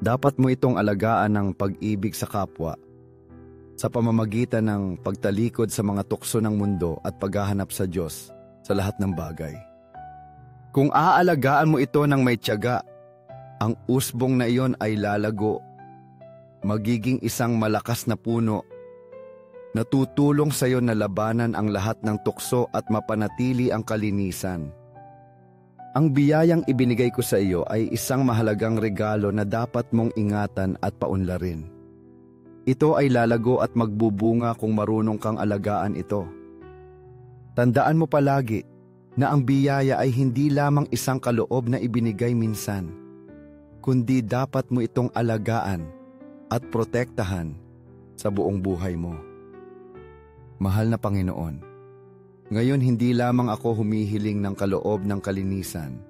Dapat mo itong alagaan ng pag-ibig sa kapwa sa pamamagitan ng pagtalikod sa mga tukso ng mundo at paghahanap sa Diyos sa lahat ng bagay. Kung aalagaan mo ito ng may tiyaga, ang usbong na iyon ay lalago, magiging isang malakas na puno na tutulong sa iyo na labanan ang lahat ng tukso at mapanatili ang kalinisan. Ang biyayang ibinigay ko sa iyo ay isang mahalagang regalo na dapat mong ingatan at paunlarin. Ito ay lalago at magbubunga kung marunong kang alagaan ito. Tandaan mo palagi na ang biyaya ay hindi lamang isang kaloob na ibinigay minsan, kundi dapat mo itong alagaan at protektahan sa buong buhay mo. Mahal na Panginoon, ngayon hindi lamang ako humihiling ng kaloob ng kalinisan,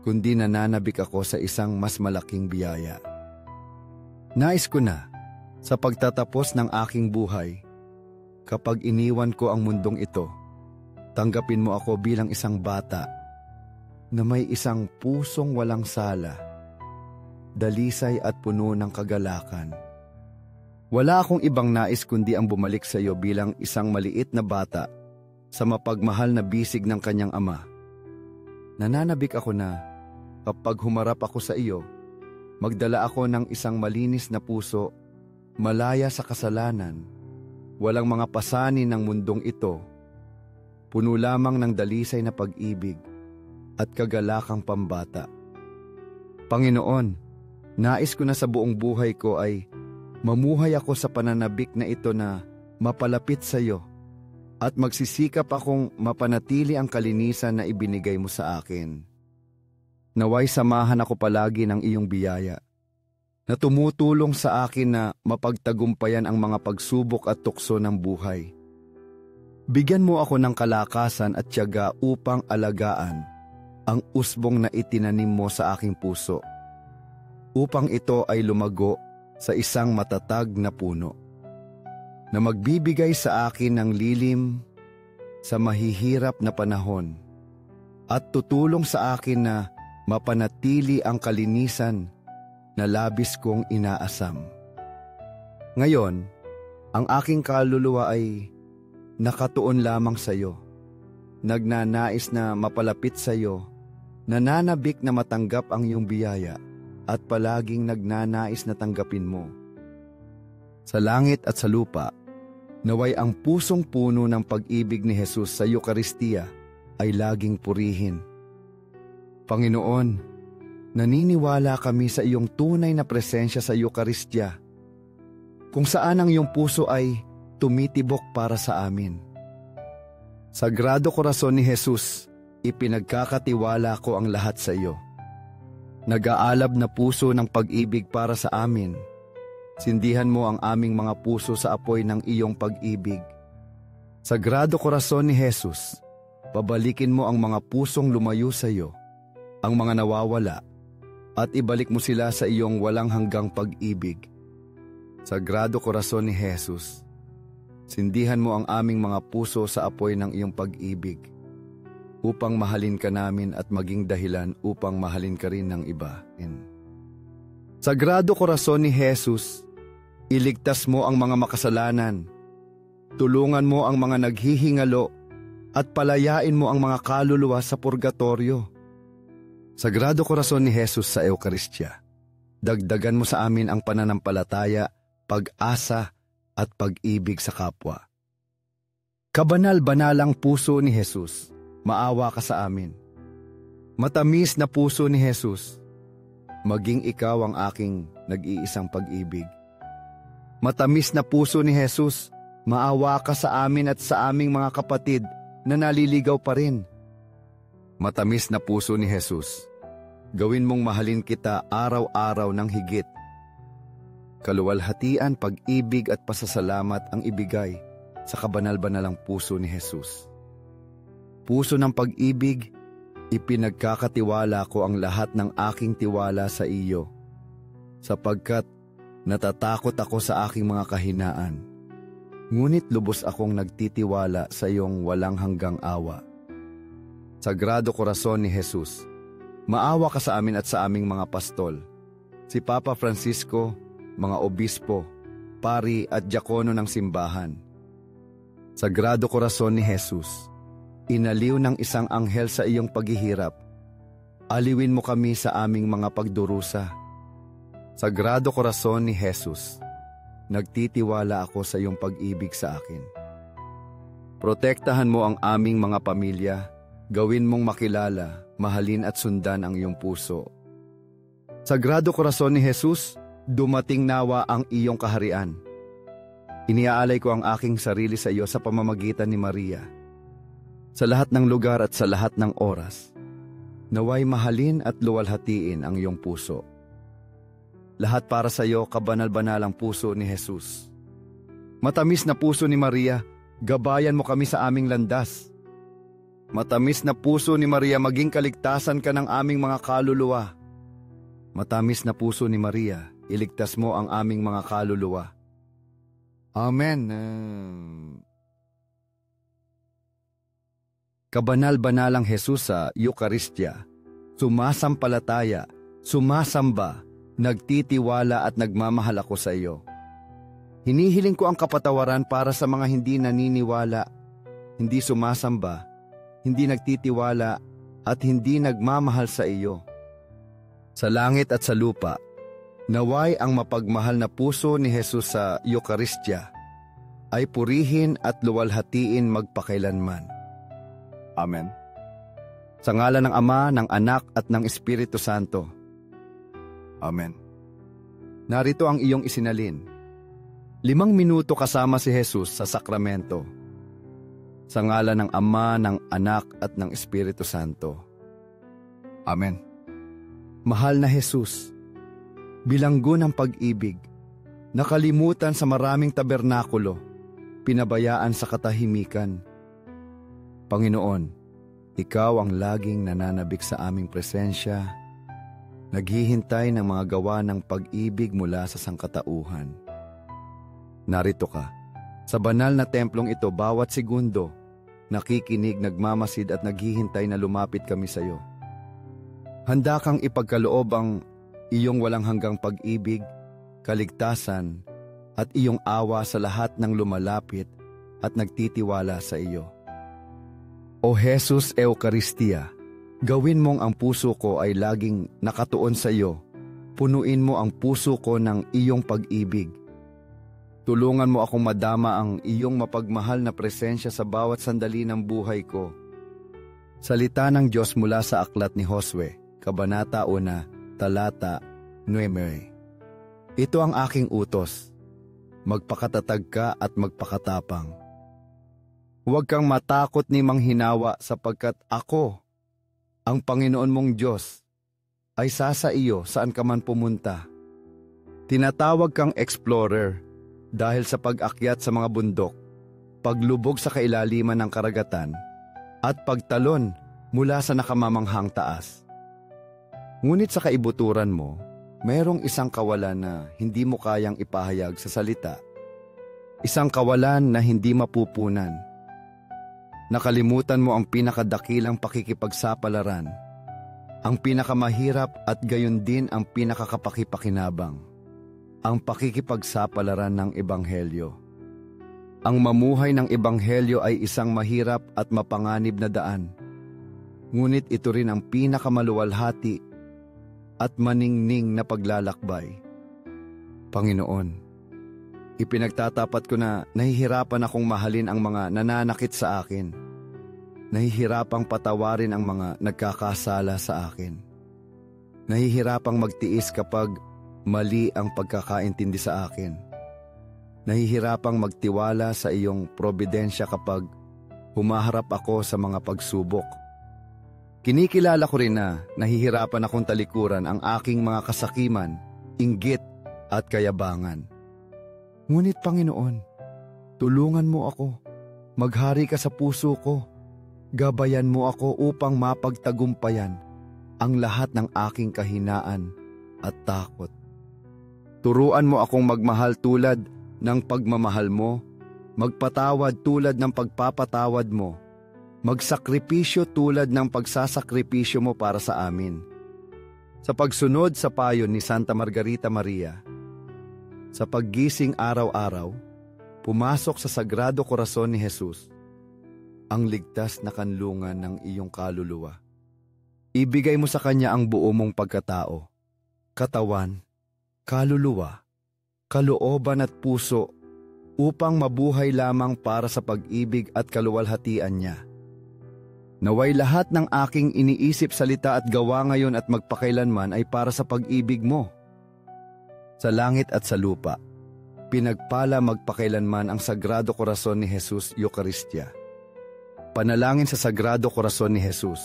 kundi nananabik ako sa isang mas malaking biyaya. Nais ko na, sa pagtatapos ng aking buhay, kapag iniwan ko ang mundong ito, tanggapin mo ako bilang isang bata na may isang pusong walang sala, dalisay at puno ng kagalakan. Wala akong ibang nais kundi ang bumalik sa iyo bilang isang maliit na bata sa mapagmahal na bisig ng kanyang ama. Nananabik ako na kapag humarap ako sa iyo, magdala ako ng isang malinis na puso, malaya sa kasalanan, walang mga pasanin ng mundong ito, puno lamang ng dalisay na pag-ibig at kagalakang pambata. Panginoon, nais ko na sa buong buhay ko ay mamuhay ako sa pananabik na ito na mapalapit sa iyo at magsisikap akong mapanatili ang kalinisan na ibinigay mo sa akin. Naway samahan ako palagi ng iyong biyaya na tumutulong sa akin na mapagtagumpayan ang mga pagsubok at tukso ng buhay. Bigyan mo ako ng kalakasan at tiyaga upang alagaan ang usbong na itinanim mo sa aking puso, upang ito ay lumago sa isang matatag na puno na magbibigay sa akin ng lilim sa mahihirap na panahon at tutulong sa akin na mapanatili ang kalinisan na labis kong inaasam. Ngayon, ang aking kaluluwa ay nakatuon lamang sa iyo, nagnanais na mapalapit sa iyo, nananabik na matanggap ang iyong biyaya at palaging nagnanais na tanggapin mo. Sa langit at sa lupa, naway ang pusong puno ng pag-ibig ni Jesus sa Eucharistia ay laging purihin. Panginoon, naniniwala kami sa iyong tunay na presensya sa Eucharistia, kung saan ang iyong puso ay tumitibok para sa amin. Sagrado Corazon ni Jesus, ipinagkakatiwala ko ang lahat sa iyo. Nag-aalab na puso ng pag-ibig para sa amin, sindihan mo ang aming mga puso sa apoy ng iyong pag-ibig. Sagrado Corazon ni Jesus, pabalikin mo ang mga pusong lumayo sa iyo, ang mga nawawala, at ibalik mo sila sa iyong walang hanggang pag-ibig. Sagrado Corazon ni Jesus, sindihan mo ang aming mga puso sa apoy ng iyong pag-ibig, upang mahalin ka namin at maging dahilan upang mahalin ka rin ng iba. Sagrado Corazon ni Jesus, iligtas mo ang mga makasalanan, tulungan mo ang mga naghihingalo, at palayain mo ang mga kaluluwa sa purgatorio. Sagrado Corazon ni Jesus sa Eucharistia, dagdagan mo sa amin ang pananampalataya, pag-asa, at pag-ibig sa kapwa. Kabanal-banalang puso ni Jesus, maawa ka sa amin. Matamis na puso ni Jesus, maging ikaw ang aking nag-iisang pag-ibig. Matamis na puso ni Jesus, maawa ka sa amin at sa aming mga kapatid na naliligaw pa rin. Matamis na puso ni Jesus, gawin mong mahalin kita araw-araw ng higit. Kaluwalhatian, pag-ibig at pasasalamat ang ibigay sa kabanal-banalang puso ni Jesus. Puso ng pag-ibig, ipinagkakatiwala ko ang lahat ng aking tiwala sa iyo, sapagkat natatakot ako sa aking mga kahinaan, ngunit lubos akong nagtitiwala sa iyong walang hanggang awa. Sagrado Corazon ni Jesus, maawa ka sa amin at sa aming mga pastol, si Papa Francisco, mga obispo, pari at diakono ng simbahan. Sagrado Corazon ni Jesus, inaliw ng isang anghel sa iyong paghihirap. Aliwin mo kami sa aming mga pagdurusa. Sagrado Corazon ni Jesus, nagtitiwala ako sa iyong pag-ibig sa akin. Protektahan mo ang aming mga pamilya, gawin mong makilala, mahalin at sundan ang iyong puso. Sagrado Corazon ni Jesus, dumating nawa ang iyong kaharian. Iniaalay ko ang aking sarili sa iyo sa pamamagitan ni Maria. Sa lahat ng lugar at sa lahat ng oras, naway mahalin at luwalhatiin ang iyong puso. Lahat para sa iyo, kabanal-banalang puso ni Jesus. Matamis na puso ni Maria, gabayan mo kami sa aming landas. Matamis na puso ni Maria, maging kaligtasan ka ng aming mga kaluluwa. Matamis na puso ni Maria, iligtas mo ang aming mga kaluluwa. Amen. Kabanal-banalang Jesus sa Eucharistia, sumasampalataya, sumasamba, nagtitiwala at nagmamahal ako sa iyo. Hinihiling ko ang kapatawaran para sa mga hindi naniniwala, hindi sumasamba, hindi nagtitiwala at hindi nagmamahal sa iyo. Sa langit at sa lupa, naway ang mapagmahal na puso ni Jesus sa Eucharistia ay purihin at luwalhatiin magpakailanman. Amen. Sa ngalan ng Ama, ng Anak at ng Espiritu Santo. Amen. Narito ang iyong isinalin. 5 minuto kasama si Jesus sa sakramento. Sa ngalan ng Ama, ng Anak at ng Espiritu Santo. Amen. Mahal na Jesus, bilanggo ng pag-ibig, nakalimutan sa maraming tabernakulo, pinabayaan sa katahimikan. Panginoon, Ikaw ang laging nananabik sa aming presensya, naghihintay ng mga gawa ng pag-ibig mula sa sangkatauhan. Narito ka, sa banal na templong ito bawat segundo, nakikinig, nagmamasid at naghihintay na lumapit kami sa iyo. Handa kang ipagkaloob ang iyong walang hanggang pag-ibig, kaligtasan, at iyong awa sa lahat ng lumalapit at nagtitiwala sa iyo. O Jesus Eucharistia, gawin mong ang puso ko ay laging nakatuon sa iyo. Punuin mo ang puso ko ng iyong pag-ibig. Tulungan mo akong madama ang iyong mapagmahal na presensya sa bawat sandali ng buhay ko. Salita ng Diyos mula sa aklat ni Josue, Kabanata 1, Talata 9. Ito ang aking utos. Magpakatatag ka at magpakatapang. Huwag kang matakot ni manghinawa sapagkat ako, ang Panginoon mong Diyos, ay sasa iyo saan ka man pumunta. Tinatawag kang explorer dahil sa pag-akyat sa mga bundok, paglubog sa kailaliman ng karagatan, at pagtalon mula sa nakamamanghang taas. Ngunit sa kaibuturan mo, mayroong isang kawalan na hindi mo kayang ipahayag sa salita. Isang kawalan na hindi mapupunan. Nakalimutan mo ang pinakadakilang pakikipagsapalaran, ang pinakamahirap at gayon din ang pinakakapakipakinabang, ang pakikipagsapalaran ng Ebanghelyo. Ang mamuhay ng Ebanghelyo ay isang mahirap at mapanganib na daan, ngunit ito rin ang pinakamaluwalhati at maningning na paglalakbay. Panginoon, ipinagtatapat ko na nahihirapan akong mahalin ang mga nananakit sa akin. Nahihirapang patawarin ang mga nagkakasala sa akin. Nahihirapang magtiis kapag mali ang pagkakaintindi sa akin. Nahihirapang magtiwala sa iyong probidensya kapag humaharap ako sa mga pagsubok. Kinikilala ko rin na nahihirapan akong talikuran ang aking mga kasakiman, inggit at kayabangan. Ngunit Panginoon, tulungan mo ako. Maghari ka sa puso ko. Gabayan mo ako upang mapagtagumpayan ang lahat ng aking kahinaan at takot. Turuan mo akong magmahal tulad ng pagmamahal mo, magpatawad tulad ng pagpapatawad mo, magsakripisyo tulad ng pagsasakripisyo mo para sa amin. Sa pagsunod sa payo ni Santa Margarita Maria, sa paggising araw-araw, pumasok sa Sagrado Corazon ni Jesus, ang ligtas na kanlungan ng iyong kaluluwa. Ibigay mo sa Kanya ang buo mong pagkatao, katawan, kaluluwa, kalooban at puso upang mabuhay lamang para sa pag-ibig at kaluwalhatian niya. Naway lahat ng aking iniisip, salita at gawa ngayon at magpakailanman ay para sa pag-ibig mo. Sa langit at sa lupa, pinagpala magpakailanman ang Sagrado Corazon ni Jesus Eucharistia. Panalangin sa Sagrado Corazon ni Jesus.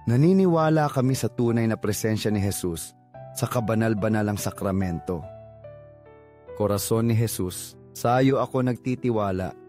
Naniniwala kami sa tunay na presensya ni Jesus sa kabanal-banalang sakramento. Corazon ni Jesus, sa iyo ako nagtitiwala